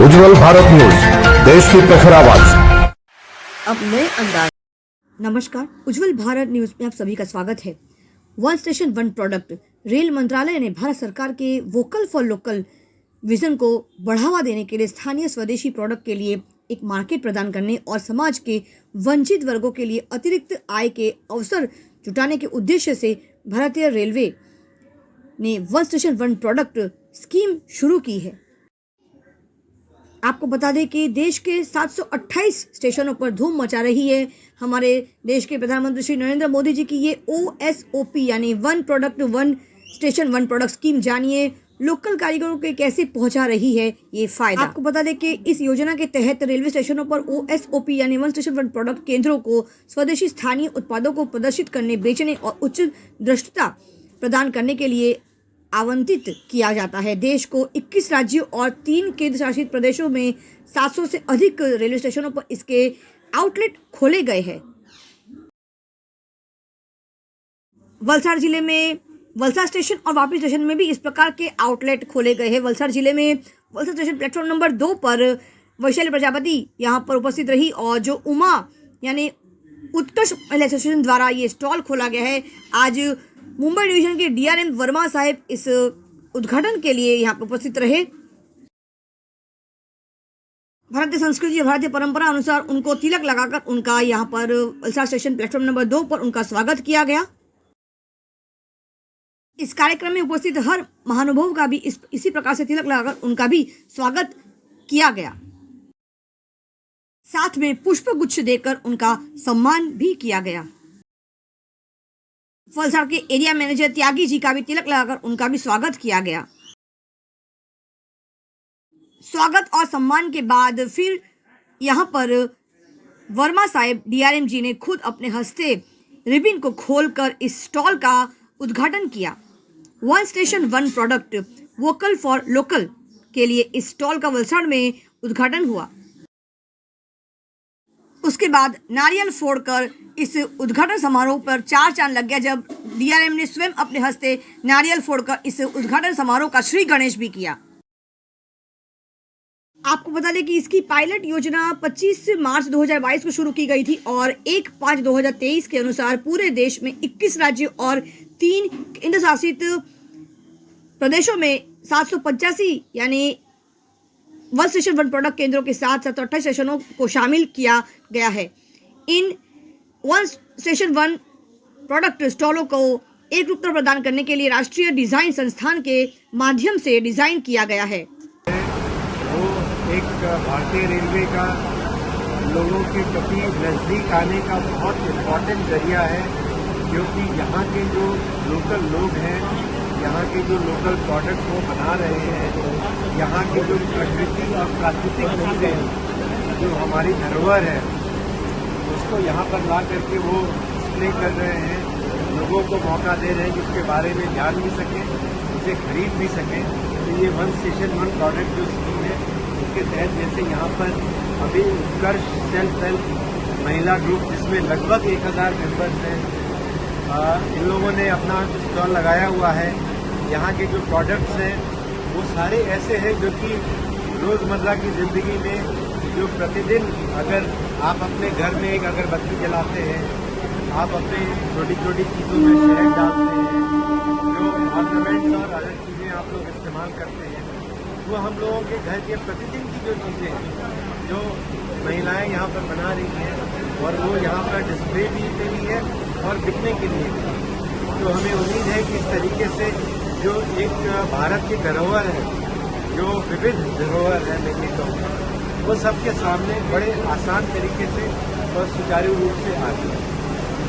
उज्जवल Bharat news, देश की प्रखर आवाज। अब नए अंदाज। नमस्कार, उज्जवल भारत न्यूज में आप सभी का स्वागत है। One station one product. Rail मंत्रालय ने भारत सरकार के वोकल फॉर लोकल विजन को बढ़ावा देने के लिए स्थानीय स्वदेशी प्रोडक्ट के लिए एक मार्केट प्रदान करने और समाज के वंचित वर्गों के लिए अतिरिक्त आय के अवसर जुटाने के उद्देश्य से भारतीय रेलवे ने one station one product scheme शुरू की है। आपको बता दें कि देश के 728 स्टेशनों पर धूम मचा रही है हमारे देश के प्रधानमंत्री श्री नरेंद्र मोदी जी की ये OSOP यानी one product one station one product scheme. जानिए लोकल कारीगरों के कैसे पहुंचा रही है ये फायदा। आपको बता दें कि इस योजना के तहत रेलवे स्टेशनों पर OSOP यानी वन स्टेशन वन प्रोडक्ट केंद्रों को स्वदेशी स्थानीय उत्पादों को प्रदर्शित करने, बेचने और उच्च दृष्टता प्रदान करने के लिए आवंटित किया जाता है। देश को 21 राज्यों और 3 केंद्र शासित प्रदेशों में 700 से अधिक रेलवे स्टेशनों पर इसके आउटलेट खोले गए हैं। वलसाड़ जिले में वलसाड़ स्टेशन और वापी स्टेशन में भी इस प्रकार के आउटलेट खोले गए हैं। वलसाड़ जिले में वलसाड़ स्टेशन प्लेटफॉर्म नंबर 2 पर वैशाली प्रजापति यहां पर उपस्थित रही और जो उमा यानी उत्कर्ष महिला एसोसिएशन द्वारा ये स्टॉल खोला गया है। आज मुंबई डिवीजन के DRM वर्मा साहब इस उद्घाटन के लिए यहाँ पर उपस्थित रहे। भारतीय संस्कृति और भारतीय परंपरा अनुसार उनको तिलक लगाकर उनका यहाँ पर वलसाड़ स्टेशन प्लेटफॉर्म नंबर 2 पर उनका स्वागत किया गया। इस कार्यक्रम में उपस्थित हर महानुभाव का भी इसी प्रकार से तिलक लगाकर उनका भी स्वागत किया गया। साथ में पुष्प गुच्छ देकर उनका सम्मान भी किया गया। वलसाड़ के एरिया मैनेजर त्यागी जी का भी तिलक लगाकर उनका भी स्वागत किया गया। स्वागत और सम्मान के बाद फिर यहाँ पर वर्मा साहब DRM जी ने खुद अपने हस्ते रिबन को खोलकर इस स्टॉल का उद्घाटन किया। One station one product vocal for local के लिए इस स्टॉल का वलसाड़ में उद्घाटन हुआ। उसके बाद नारियल फोड़कर इस उद्घाटन समारोह पर 4 चांद लग गया जब DRM ने स्वयं अपने हस्ते नारियल फोड़कर इस उद्घाटन समारोह का श्री गणेश भी किया। आपको बता दें कि इसकी पायलट योजना 25 मार्च 2022 को शुरू की गई थी और 1/5/2023 के अनुसार पूरे देश में 21 राज्यों और 3 केंद्र शासित प्रदेशों में 785 यानी वन स्टेशन वन प्रोडक्ट केंद्रों के साथ 728 स्टेशनों को शामिल किया गया है। In one station one product स्टॉलों को एक रूपता प्रदान करने के लिए राष्ट्रीय डिजाइन संस्थान के माध्यम से डिजाइन किया गया है। वो एक भारतीय रेलवे का लोगों के प्रति नजदीक आने का बहुत इम्पोर्टेंट जरिया है, क्योंकि यहाँ के जो लोकल लोग हैं, यहाँ के जो लोकल प्रोडक्ट वो बना रहे हैं, यहाँ की जो प्रकृति और प्राकृतिक चीजें जो हमारी धरोहर है उसको यहाँ पर ला करके वो डिस्प्ले कर रहे हैं, लोगों को मौका दे रहे हैं कि उसके बारे में जान भी सकें, उसे खरीद भी सकें। तो ये वन स्टेशन वन प्रोडक्ट जो स्कीम है उसके तहत जैसे यहाँ पर अभी उत्कर्ष सेल्फ हेल्प महिला ग्रुप जिसमें लगभग 1000 मेंबर्स हैं, इन लोगों ने अपना स्टॉल लगाया हुआ है। यहाँ के जो प्रोडक्ट्स हैं वो सारे ऐसे हैं जो कि रोज़मर्रा की ज़िंदगी में जो प्रतिदिन अगर आप अपने घर में एक अगरबत्ती जलाते हैं, आप अपने छोटी छोटी चीज़ों में शहद डालते हैं, जो ऑर्नामेंट्स और अदर चीज़ें आप लोग इस्तेमाल करते हैं, वो हम लोगों के घर के प्रतिदिन की जो चीज़ें हैं जो महिलाएं यहाँ पर बना रही हैं और वो यहाँ पर डिस्प्ले भी के लिए और बिकने के लिए भी। तो हमें उम्मीद है कि इस तरीके से जो एक भारत की धरोहर है, जो विविध धरोहर है, मैं ये कहूँगा वो सबके सामने बड़े आसान तरीके से और सुचारू रूप से आ रही है।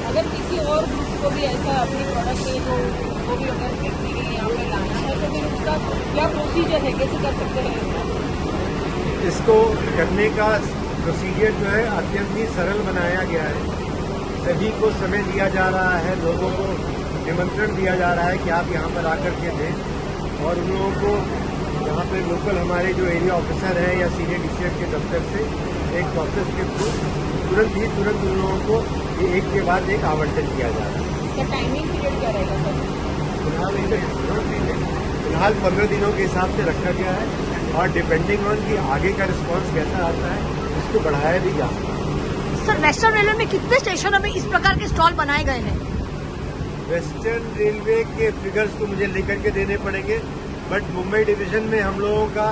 अगर किसी और ग्रुप को भी ऐसा अपने प्रोडक्ट है तो वो भी अगर देखने के लिए यहाँ पे लाना है तो फिर उसका क्या प्रोसीजर है, कैसे कर सकते हैं? इसको करने का प्रोसीजर जो है अत्यंत ही सरल बनाया गया है। सभी को समय दिया जा रहा है, लोगों को निमंत्रण दिया जा रहा है कि आप यहाँ पर आकर के दें और उन लोगों को यहाँ पे लोकल हमारे जो एरिया ऑफिसर हैं या सीनियर DCM के दफ्तर से एक प्रोसेस के थ्रू तुरंत उन लोगों को ये एक के बाद एक आवंटन किया जा रहा है। इसका टाइमिंग पीरियड क्या रहेगा सर? फिलहाल 15 दिनों के हिसाब से रखा गया है। और डिपेंडिंग ऑन कि आगे का रिस्पॉन्स कैसा आता है उसको बढ़ाया भी जा सकता है। सर वेस्टर्न रेलवे में कितने स्टेशनों में इस प्रकार के स्टॉल बनाए गए हैं? वेस्टर्न रेलवे के फिगर्स तो मुझे लेकर के देने पड़ेंगे, बट मुंबई डिवीजन में हम लोगों का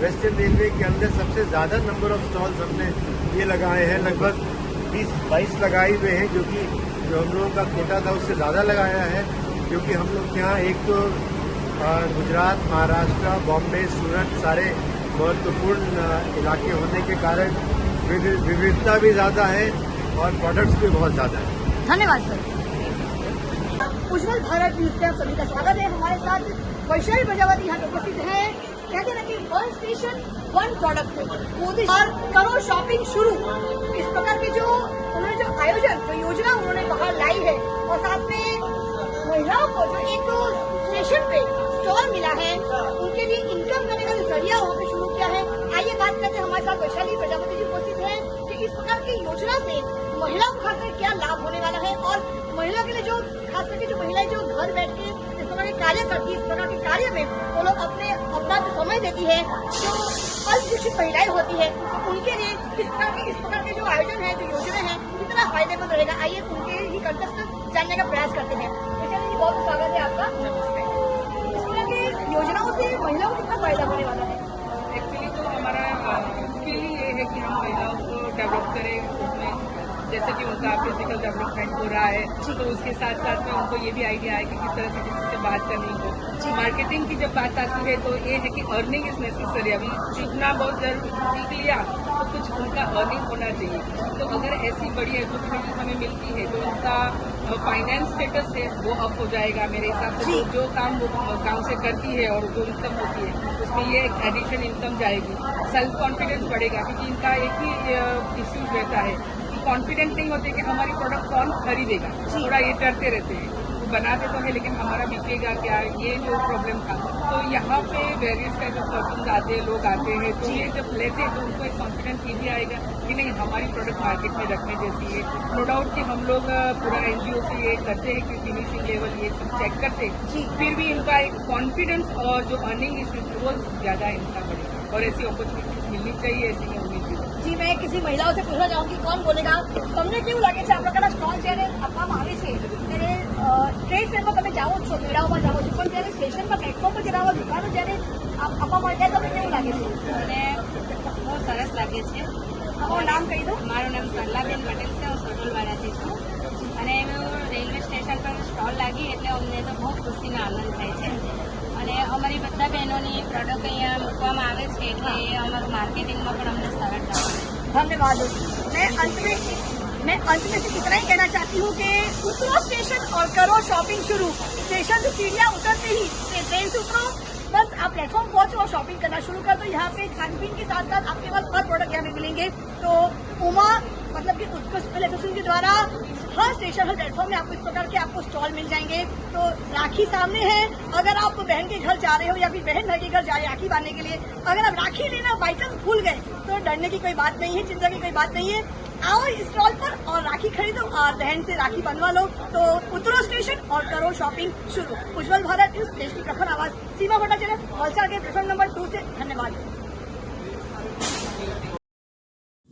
वेस्टर्न रेलवे के अंदर सबसे ज़्यादा नंबर ऑफ स्टॉल्स हमने ये लगाए हैं, लगभग 20-22 लगाए हुए हैं, जो हम लोगों का कोटा था उससे ज़्यादा लगाया है, क्योंकि हम लोग के यहाँ एक तो गुजरात, महाराष्ट्र, बॉम्बे, सूरत सारे महत्वपूर्ण इलाके होने के कारण विविधता भी ज़्यादा है और प्रोडक्ट्स भी बहुत ज़्यादा है। धन्यवाद सर। उज्जवल भारत न्यूज पे आप सभी का स्वागत है। हमारे साथ वैशाली प्रजापति यहाँ पे उपस्थित है। कहते हैं कि 1 स्टेशन 1 प्रोडक्ट मोदी और करो शॉपिंग शुरू, इस प्रकार के जो उन्होंने जो आयोजन जो योजना उन्होंने बाहर लाई है और साथ में महिलाओं को जो एक स्टेशन पे स्टॉल मिला है उनके लिए इनकम करने का जो जरिया वहाँ पे शुरू किया है। आइए बात करते हैं, हमारे साथ वैशाली प्रजापति जी उपस्थित है कि इस प्रकार की योजना से महिलाओं को खासकर क्या लाभ होने वाला है और महिला के लिए जो खास करके जो महिलाएं जो घर बैठ के इस प्रकार के कार्य करती है, इस प्रकार के कार्य में वो लोग अपना जो समय देती है, जो अल्पशिक्षित महिलाएं होती है उनके लिए इस प्रकार के जो आयोजन है, जो योजना है, कितना फायदेमंद रहेगा। आइए उनके ही कंटेस्ट जानने का प्रयास करते हैं। वैशाली जी बहुत स्वागत है आपका। इस प्रकार की योजनाओं से महिलाओं को कितना फायदा होने वाला है? एक्चुअली तो हमारा उसके लिए ये है कि हम महिलाओं को डेवलप करें, उसमें जैसे कि उनका फिजिकल डेवलपमेंट हो रहा है तो उसके साथ साथ में उनको ये भी आइडिया है कि किस तरह से किसी से बात करनी हो। मार्केटिंग की जब बात आती है तो ये है कि अर्निंग इज नेसेसरी। अभी सीखना बहुत जरूरी, सीख लिया तो कुछ उनका अर्निंग होना चाहिए। तो अगर ऐसी बड़ी अपॉर्चुनिटी हमें मिलती है तो उनका फाइनेंस स्टेटस है वो अप हो जाएगा मेरे हिसाब से। जो काम वो गाँव से करती है और जो इनकम होती है उसमें ये एक एडिशन इनकम जाएगी, सेल्फ कॉन्फिडेंस बढ़ेगा, क्योंकि इनका एक ही इश्यूज रहता है कि कॉन्फिडेंट नहीं होते कि हमारी प्रोडक्ट कौन खरीदेगा, थोड़ा ये डरते रहते हैं। बनाते तो है लेकिन हमारा बिकेगा क्या, ये जो प्रॉब्लम था। तो यहाँ पे वेरियस टाइप ऑफ पर्सन आते हैं, लोग आते हैं, तो ये जब लेते हैं तो उनको एक कॉन्फिडेंस ये भी आएगा कि नहीं हमारी प्रोडक्ट मार्केट में रखने जैसी है। नो डाउट कि हम लोग पूरा NGO से ये करते हैं कि फिनिशिंग लेवल ये सब चेक करते हैं, फिर भी इनका एक कॉन्फिडेंस और जो अर्निंग वो ज़्यादा इनका बढ़ेगा और ऐसी अपॉर्चुनिटीज मिलनी चाहिए, ऐसी मैं उम्मीद भी। जी मैं किसी महिलाओं से पूछना चाहूंगी, कौन बोलेगा તમને કેવું લાગે છે આ પ્રકારના સ્ટોલ જ્યારે આપવામાં આવે છે ત્યારે ટ્રેડ ફેરમાં તમે જાઓ છો, મેળાઓમાં જાઓ છો, પણ જ્યારે સ્ટેશનમાં પ્લેટફોર્મ પર જ્યારે આવા દુકાનો જ્યારે આપવામાં આવે ત્યારે તમને કેવું લાગે છે? મને બહુ સરસ લાગે છે. તમારું નામ કહી દો. મારું નામ સરલાબેન પટેલ છે, હું સોનલવાડાથી છું અને હું રેલવે સ્ટેશન પર સ્ટોલ લાગી એટલે અમને તો બહુ ખુશીનો આનંદ થાય છે અને અમારી બધા બહેનોની પ્રોડક્ટ અહીંયા મૂકવામાં આવે છે એટલે અમારું માર્કેટિંગમાં પણ અમને સરળતા પડે. धन्यवाद। मैं अंत में सिर्फ इतना ही कहना चाहती हूँ कि उतरो स्टेशन और करो शॉपिंग शुरू। स्टेशन से सीढ़ियाँ उतरते ही ट्रेन से उतरो, बस आप प्लेटफॉर्म पहुंचो और शॉपिंग करना शुरू कर दो। यहाँ पे खान पीन के साथ साथ आपके पास हर प्रोडक्ट यहाँ पे मिलेंगे। तो उमा मतलब कि उत्कृष्ट एसोसिएशन के द्वारा हर स्टेशन हर प्लेटफॉर्म में आपको इस प्रकार के आपको स्टॉल मिल जाएंगे। तो राखी सामने है, अगर आप बहन के घर जा रहे हो या फिर बहन भाई के घर जा रहे राखी बांधने के लिए, अगर आप राखी लेना बाई चांस भूल गए तो डरने की कोई बात नहीं है, चिंता की कोई बात नहीं है। आओ इस स्टॉल पर और राखी खरीदो और बहन से राखी बनवा लो। तो उतरो स्टेशन और करो शॉपिंग शुरू। उज्जवल भारत न्यूज, देश की प्रखर आवाज, सीमा भट्टाचार्य, वलसाड़ के प्लेटफॉर्म नंबर 2 से। धन्यवाद।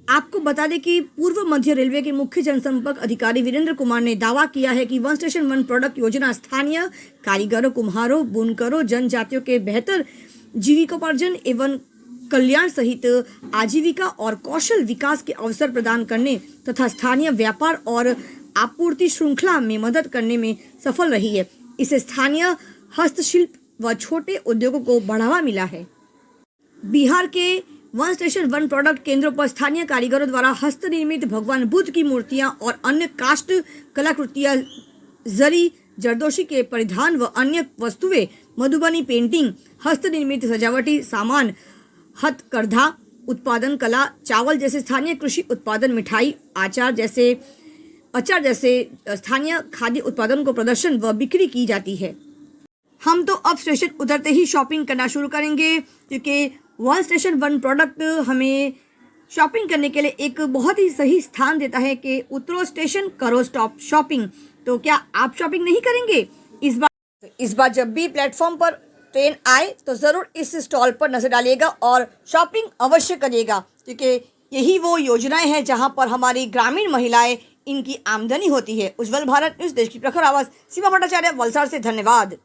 आपको बता दें कि पूर्व मध्य रेलवे के मुख्य जनसंपर्क अधिकारी वीरेंद्र कुमार ने दावा किया है कि 1 स्टेशन 1 प्रोडक्ट योजना स्थानीय कारीगरों, कुम्हारों, बुनकरों, जनजातियों के बेहतर जीविकोपार्जन एवं कल्याण सहित आजीविका और कौशल विकास के अवसर प्रदान करने तथा स्थानीय व्यापार और आपूर्ति श्रृंखला में मदद करने में सफल रही है। इससे स्थानीय हस्तशिल्प व छोटे उद्योगों को बढ़ावा मिला है। बिहार के 1 स्टेशन 1 प्रोडक्ट केंद्रों पर स्थानीय कारीगरों द्वारा हस्त निर्मित भगवान बुद्ध की मूर्तियां और अन्य काष्ठ कलाकृतियां, जरी, जरदोशी के परिधान व अन्य वस्तुएं, मधुबनी पेंटिंग, हस्त निर्मित सजावटी सामान, हथकरघा उत्पादन कला, चावल जैसे स्थानीय कृषि उत्पादन, मिठाई, अचार जैसे स्थानीय खाद्य उत्पादन को प्रदर्शन व बिक्री की जाती है। हम तो अब स्टेशन उतरते ही शॉपिंग करना शुरू करेंगे क्योंकि 1 स्टेशन 1 प्रोडक्ट हमें शॉपिंग करने के लिए एक बहुत ही सही स्थान देता है कि उतरो स्टेशन करो स्टॉप शॉपिंग। तो क्या आप शॉपिंग नहीं करेंगे? इस बार जब भी प्लेटफॉर्म पर ट्रेन आए तो ज़रूर इस स्टॉल पर नजर डालिएगा और शॉपिंग अवश्य करिएगा, क्योंकि यही वो योजनाएं हैं जहां पर हमारी ग्रामीण महिलाएं इनकी आमदनी होती है। उज्जवल भारत न्यूज़, देश की प्रखर आवाज़, सीमा भट्टाचार्य, वलसाड़ से। धन्यवाद।